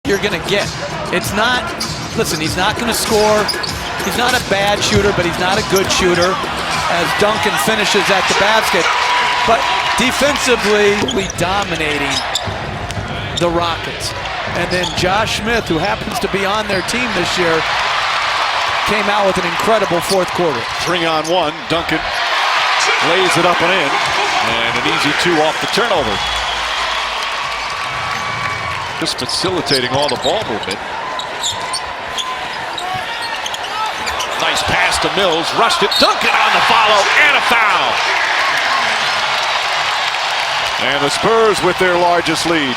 you're going to get. It's not, listen, he's not going to score. He's not a bad shooter, but he's not a good shooter as Duncan finishes at the basket. But defensively, dominating the Rockets. And then Josh Smith, who happens to be on their team this year, came out with an incredible fourth quarter. 3-on-1, Duncan lays it up and in, and an easy 2 off the turnover. Just facilitating all the ball movement. Nice pass to Mills, rushed it, Duncan on the follow, and a foul. And the Spurs with their largest lead.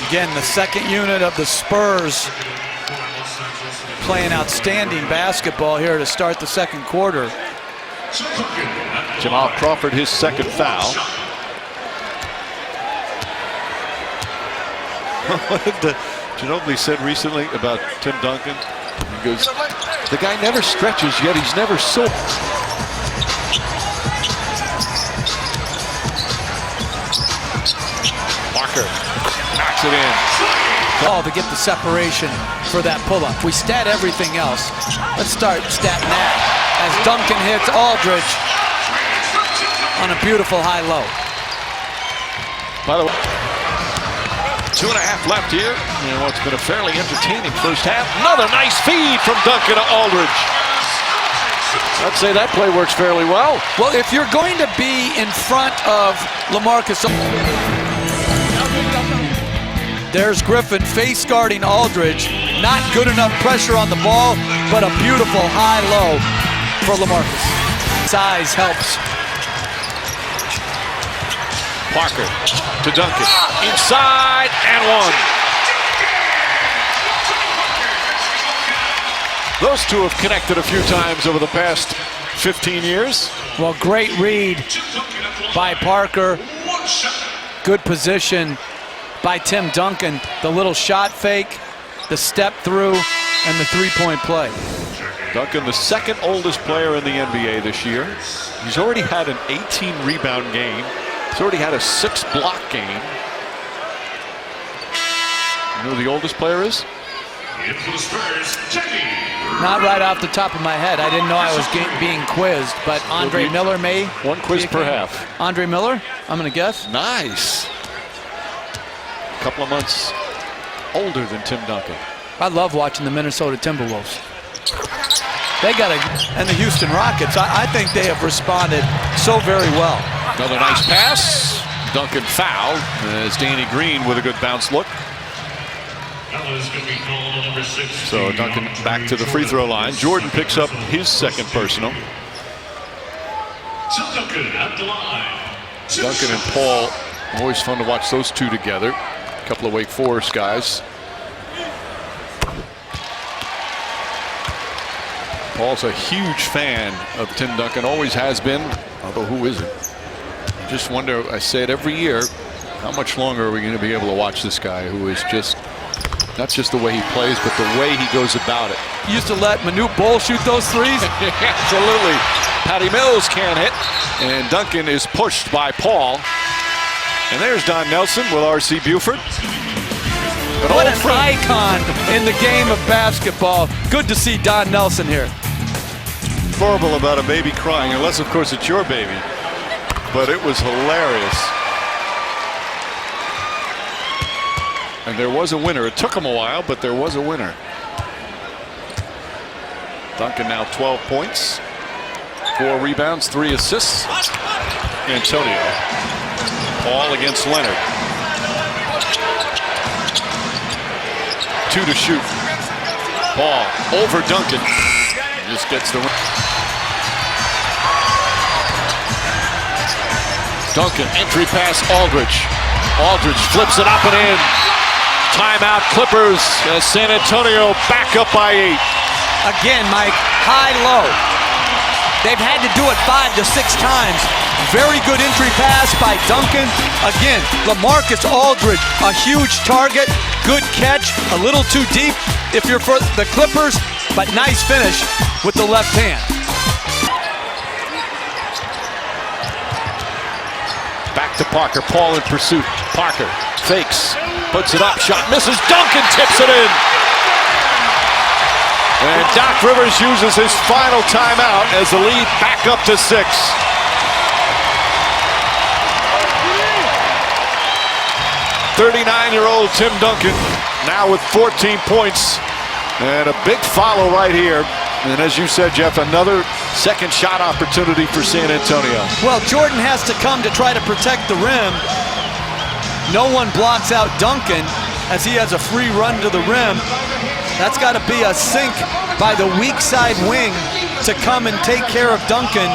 Again, the second unit of the Spurs playing outstanding basketball here to start the second quarter. Jamal Crawford, his second foul. What did Ginobili said recently about Tim Duncan? He goes, the guy never stretches, yet he's never so. Parker knocks it in. Oh, to get the separation for that pull-up. We stat everything else. Let's start statting that as Duncan hits Aldridge on a beautiful high-low. By the way, 2.5 left here in what's been a fairly entertaining first half. Another nice feed from Duncan to Aldridge. I'd say that play works fairly well. Well, if you're going to be in front of LaMarcus, there's Griffin face guarding Aldridge. Not good enough pressure on the ball, but a beautiful high-low for LaMarcus. Size helps. Parker to Duncan, inside and one. Those two have connected a few times over the past 15 years. Well, great read by Parker. Good position by Tim Duncan. The little shot fake, the step through, and the three-point play. Duncan, the second oldest player in the NBA this year. He's already had an 18-rebound game. He's already had a 6-block game. You know who the oldest player is? Not right off the top of my head. I didn't know I was being quizzed, but Andre Miller may. One quiz per half. Andre Miller, I'm going to guess. Nice. A couple of months older than Tim Duncan. I love watching the Minnesota Timberwolves. They got and the Houston Rockets, I think they have responded so very well. Another nice pass. Duncan fouled as Danny Green with a good bounce look. So Duncan back to the free throw line. Jordan picks up his second personal. Duncan and Paul, always fun to watch those two together. A couple of Wake Forest guys. Paul's a huge fan of Tim Duncan, always has been, although who isn't? I just wonder, I say it every year, how much longer are we going to be able to watch this guy who is just, not just the way he plays, but the way he goes about it. You used to let Manute Bol shoot those threes? Absolutely. Patty Mills can't hit, and Duncan is pushed by Paul. And there's Don Nelson with R.C. Buford. What an icon in the game of basketball. Good to see Don Nelson here. Horrible about a baby crying, unless of course it's your baby. But it was hilarious. And there was a winner. It took him a while, but there was a winner. Duncan now 12 points, 4 rebounds, 3 assists. Antonio. Paul against Leonard. 2 to shoot. Paul over Duncan. Just gets the win. Duncan, entry pass, Aldridge. Aldridge flips it up and in. Timeout Clippers as San Antonio back up by 8. Again, Mike, high-low. They've had to do it 5 to 6 times. Very good entry pass by Duncan. Again, LaMarcus Aldridge, a huge target. Good catch, a little too deep if you're for the Clippers, but nice finish with the left hand. Back Back to Parker. Paul in pursuit. Parker fakes. Puts it up. Shot misses. Duncan tips it in. And Doc Rivers uses his final timeout as the lead back up to 6. "39-year-old Tim Duncan now with 14 points and a big follow right here. And as you said, Jeff, another second shot opportunity for San Antonio. Well, Jordan has to come to try to protect the rim. No one blocks out Duncan as he has a free run to the rim. That's got to be a sink by the weak side wing to come and take care of Duncan.